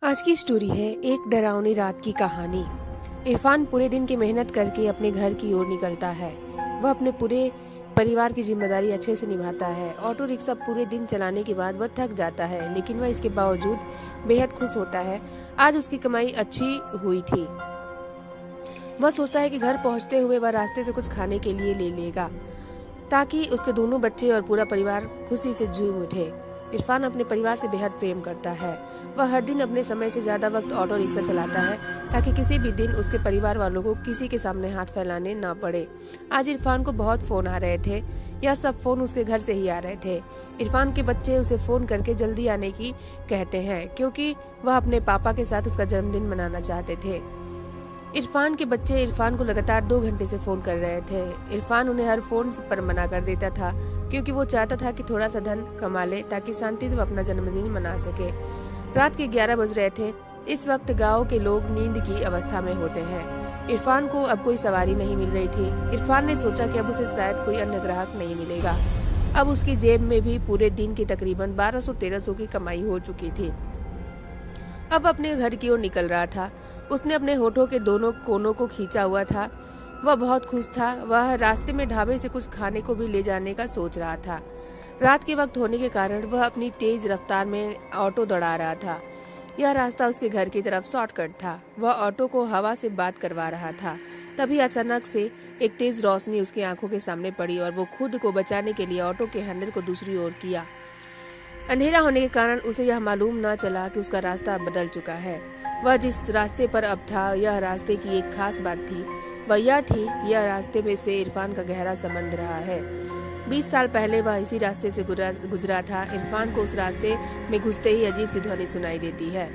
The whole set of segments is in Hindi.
आज की स्टोरी है एक डरावनी रात की कहानी। इरफान पूरे दिन की मेहनत करके अपने घर की ओर निकलता है। वह अपने पूरे परिवार की जिम्मेदारी अच्छे से निभाता है। ऑटो रिक्शा पूरे दिन चलाने के बाद वह थक जाता है, लेकिन वह इसके बावजूद बेहद खुश होता है। आज उसकी कमाई अच्छी हुई थी। वह सोचता है कि घर पहुंचते हुए वह रास्ते से कुछ खाने के लिए ले लेगा, ताकि उसके दोनों बच्चे और पूरा परिवार खुशी से झूम उठे। इरफान अपने परिवार से बेहद प्रेम करता है। वह हर दिन अपने समय से ज़्यादा वक्त ऑटो रिक्शा चलाता है, ताकि किसी भी दिन उसके परिवार वालों को किसी के सामने हाथ फैलाने ना पड़े। आज इरफान को बहुत फ़ोन आ रहे थे। यह सब फ़ोन उसके घर से ही आ रहे थे। इरफान के बच्चे उसे फ़ोन करके जल्दी आने की कहते हैं, क्योंकि वह अपने पापा के साथ उसका जन्मदिन मनाना चाहते थे। इरफान के बच्चे इरफान को लगातार 2 घंटे से फ़ोन कर रहे थे। इरफान उन्हें हर फ़ोन पर मना कर देता था, क्योंकि वो चाहता था कि थोड़ा सा धन कमा ले, ताकि शांति से वो अपना जन्मदिन मना सके। रात के 11 बज रहे थे। इस वक्त गांव के लोग नींद की अवस्था में होते हैं। इरफान को अब कोई सवारी नहीं मिल रही थी। इरफान ने सोचा कि अब उसे शायद कोई अन्य ग्राहक नहीं मिलेगा। अब उसकी जेब में भी पूरे दिन की तकरीबन 1200-1300 की कमाई हो चुकी थी। अब अपने घर की ओर निकल रहा था। उसने अपने होठों के दोनों कोनों को खींचा हुआ था। वह बहुत खुश था। वह रास्ते में ढाबे से कुछ खाने को भी ले जाने का सोच रहा था। रात के वक्त होने के कारण वह अपनी तेज रफ्तार में ऑटो दौड़ा रहा था। यह रास्ता उसके घर की तरफ शॉर्टकट था। वह ऑटो को हवा से बात करवा रहा था। तभी अचानक से एक तेज रोशनी उसकी आंखों के सामने पड़ी और वो खुद को बचाने के लिए ऑटो के हैंडल को दूसरी ओर किया। अंधेरा होने के कारण उसे यह मालूम न चला कि उसका रास्ता बदल चुका है। वह जिस रास्ते पर अब था, यह रास्ते की एक खास बात थी। वह यह थी, यह रास्ते में से इरफान का गहरा संबंध रहा है। 20 साल पहले वह इसी रास्ते से गुजरा था। इरफान को उस रास्ते में घुसते ही अजीब सी ध्वनि सुनाई देती है।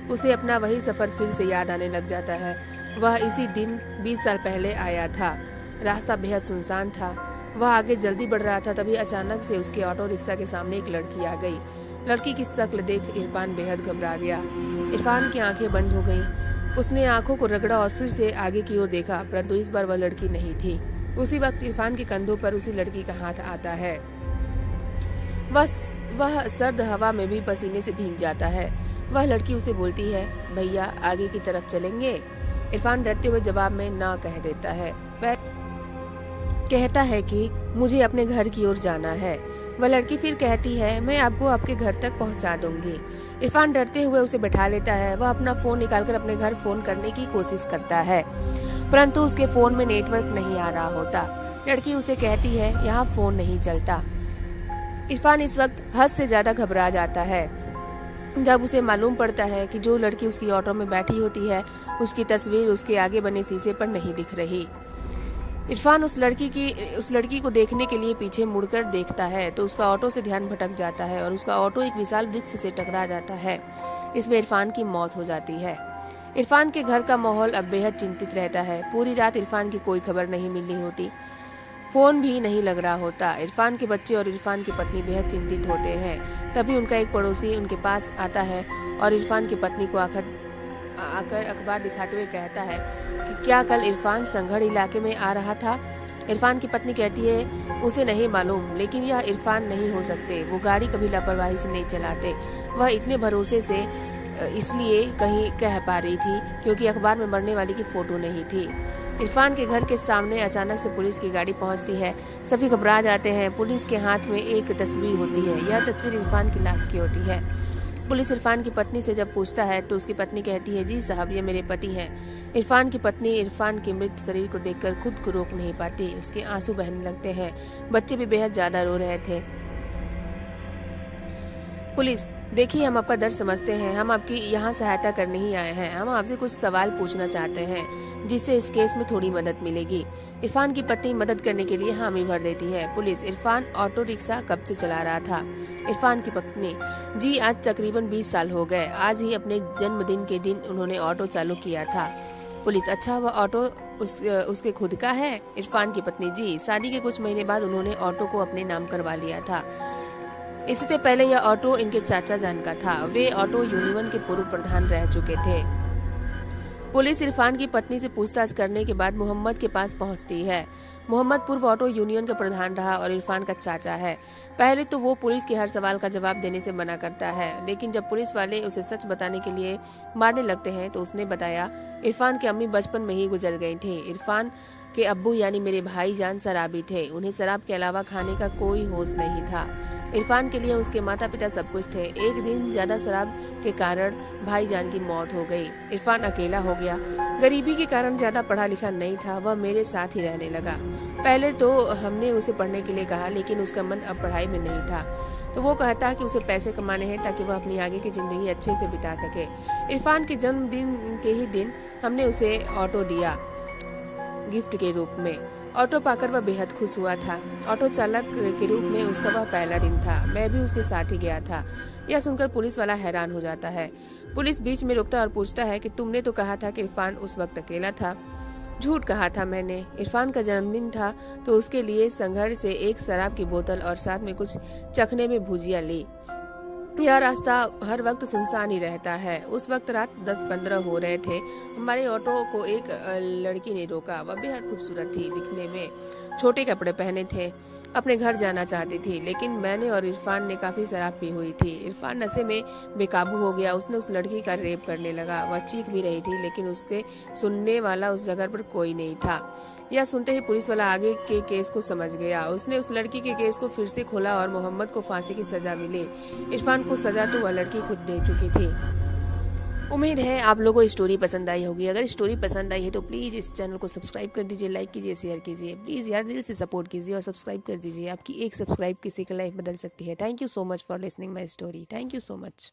उसे अपना वही सफर फिर से याद आने लग जाता है। वह इसी दिन 20 साल पहले आया था। रास्ता बेहद सुनसान था। वह आगे जल्दी बढ़ रहा था, तभी अचानक से उसके ऑटो रिक्शा के सामने एक लड़की आ गई। लड़की की शक्ल देख इरफान बेहद घबरा गया। इरफान की आंखें बंद हो गईं। उसने आंखों को रगड़ा और फिर से आगे की ओर देखा, परंतु इस बार वह लड़की नहीं थी। उसी वक्त इरफान के कंधों पर उसी लड़की का हाथ आता है। वह सर्द हवा में भी पसीने से भीग जाता है। वह लड़की उसे बोलती है, भैया आगे की तरफ चलेंगे? इरफान डरते हुए जवाब में ना कह देता है। वह कहता है कि मुझे अपने घर की ओर जाना है। वह लड़की फिर कहती है, मैं आपको आपके घर तक पहुंचा दूंगी। इरफान डरते हुए उसे बैठा लेता है। वह अपना फोन निकालकर अपने घर फोन करने की कोशिश करता है, परंतु उसके फोन में नेटवर्क नहीं आ रहा होता। लड़की उसे कहती है, यहाँ फोन नहीं चलता। इरफान इस वक्त हद से ज्यादा घबरा जाता है जब उसे मालूम पड़ता है कि जो लड़की उसकी ऑटो में बैठी होती है, उसकी तस्वीर उसके आगे बने शीशे पर नहीं दिख रही। इरफान उस लड़की को देखने के लिए पीछे मुड़कर देखता है तो उसका ऑटो से ध्यान भटक जाता है और उसका ऑटो एक विशाल वृक्ष से टकरा जाता है। इसमें इरफान की मौत हो जाती है। इरफान के घर का माहौल अब बेहद चिंतित रहता है। पूरी रात इरफान की कोई खबर नहीं मिली होती, फोन भी नहीं लग रहा होता। इरफान के बच्चे और इरफान की पत्नी बेहद चिंतित होते हैं। तभी उनका एक पड़ोसी उनके पास आता है और इरफान की पत्नी को आकर अखबार दिखाते हुए कहता है कि क्या कल इरफान संगढ़ इलाके में आ रहा था? इरफान की पत्नी कहती है, उसे नहीं मालूम, लेकिन यह इरफान नहीं हो सकते। वो गाड़ी कभी लापरवाही से नहीं चलाते। वह इतने भरोसे से इसलिए कहीं कह पा रही थी क्योंकि अखबार में मरने वाली की फोटो नहीं थी। इरफान के घर के सामने अचानक से पुलिस की गाड़ी पहुंचती है। सभी घबरा जाते हैं। पुलिस के हाथ में एक तस्वीर होती है। यह तस्वीर इरफान की लाश की होती है। पुलिस इरफान की पत्नी से जब पूछता है तो उसकी पत्नी कहती है, जी साहब, ये मेरे पति हैं। इरफान की पत्नी इरफान के मृत शरीर को देखकर खुद को रोक नहीं पाती। उसके आंसू बहने लगते हैं। बच्चे भी बेहद ज्यादा रो रहे थे। पुलिस, देखिए, हम आपका दर्द समझते हैं। हम आपकी यहाँ सहायता करने ही आए हैं। हम आपसे कुछ सवाल पूछना चाहते हैं, जिससे इस केस में थोड़ी मदद मिलेगी। इरफान की पत्नी मदद करने के लिए हामी भर देती है। पुलिस, इरफान ऑटो रिक्शा कब से चला रहा था? इरफान की पत्नी, जी आज तकरीबन 20 साल हो गए। आज ही अपने जन्मदिन के दिन उन्होंने ऑटो चालू किया था। पुलिस, अच्छा, वह ऑटो उसके खुद का है? इरफान की पत्नी, जी शादी के कुछ महीने बाद उन्होंने ऑटो को अपने नाम करवा लिया था। इससे पहले यह ऑटो इनके चाचा जान का था। वे ऑटो यूनियन के पूर्व प्रधान रह चुके थे। पुलिस इरफान की पत्नी से पूछताछ करने के बाद मोहम्मद के पास पहुंचती है। मोहम्मद पूर्व ऑटो यूनियन का प्रधान रहा और इरफान का चाचा है। पहले तो वो पुलिस के हर सवाल का जवाब देने से मना करता है, लेकिन जब पुलिस वाले उसे सच बताने के लिए मारने लगते हैं तो उसने बताया इरफान की अम्मी बचपन में ही गुजर गई थी। इरफान के अब्बू यानी मेरे भाईजान शराबी थे। उन्हें शराब के अलावा खाने का कोई होश नहीं था। इरफान के लिए उसके माता पिता सब कुछ थे। एक दिन ज्यादा शराब के कारण भाईजान की मौत हो गई। इरफान अकेला हो गया। गरीबी के कारण ज्यादा पढ़ा लिखा नहीं था। वह मेरे साथ ही रहने लगा। पहले तो हमने उसे पढ़ने के लिए कहा, लेकिन उसका मन अब पढ़ाई में नहीं था। तो वो कहता कि उसे पैसे कमाने हैं ताकि वह अपनी आगे की जिंदगी अच्छे से बिता सके। इरफान के जन्मदिन के ही दिन हमने उसे ऑटो दिया गिफ्ट के रूप में। ऑटो पाकर वह बेहद खुश हुआ था। ऑटो चालक के रूप में उसका वह पहला दिन था। मैं भी उसके साथ ही गया था। यह सुनकर पुलिस वाला हैरान हो जाता है। पुलिस बीच में रुकता और पूछता है कि तुमने तो कहा था कि इरफान उस वक्त अकेला था। झूठ कहा था मैंने। इरफान का जन्मदिन था तो उसके लिए संघर से एक शराब की बोतल और साथ में कुछ चखने में भुजिया ली। यह रास्ता हर वक्त सुनसान ही रहता है। उस वक्त रात 10-15 हो रहे थे। हमारे ऑटो को एक लड़की ने रोका। वह बेहद खूबसूरत थी, दिखने में छोटे कपड़े पहने थे। अपने घर जाना चाहती थी, लेकिन मैंने और इरफान ने काफ़ी शराब पी हुई थी। इरफान नशे में बेकाबू हो गया। उसने उस लड़की का रेप करने लगा। वह चीख भी रही थी, लेकिन उसके सुनने वाला उस जगह पर कोई नहीं था। यह सुनते ही पुलिस वाला आगे के केस को समझ गया। उसने उस लड़की के केस को फिर से खोला और मोहम्मद को फांसी की सजा मिली। इरफान को सजा तो वह लड़की खुद दे चुकी थी। उम्मीद है आप लोगों को स्टोरी पसंद आई होगी। अगर स्टोरी पसंद आई है तो प्लीज़ इस चैनल को सब्सक्राइब कर दीजिए, लाइक कीजिए, शेयर कीजिए। प्लीज़ यार दिल से सपोर्ट कीजिए और सब्सक्राइब कर दीजिए। आपकी एक सब्सक्राइब किसी की लाइफ बदल सकती है। Thank you so much for listening my story. Thank you so much.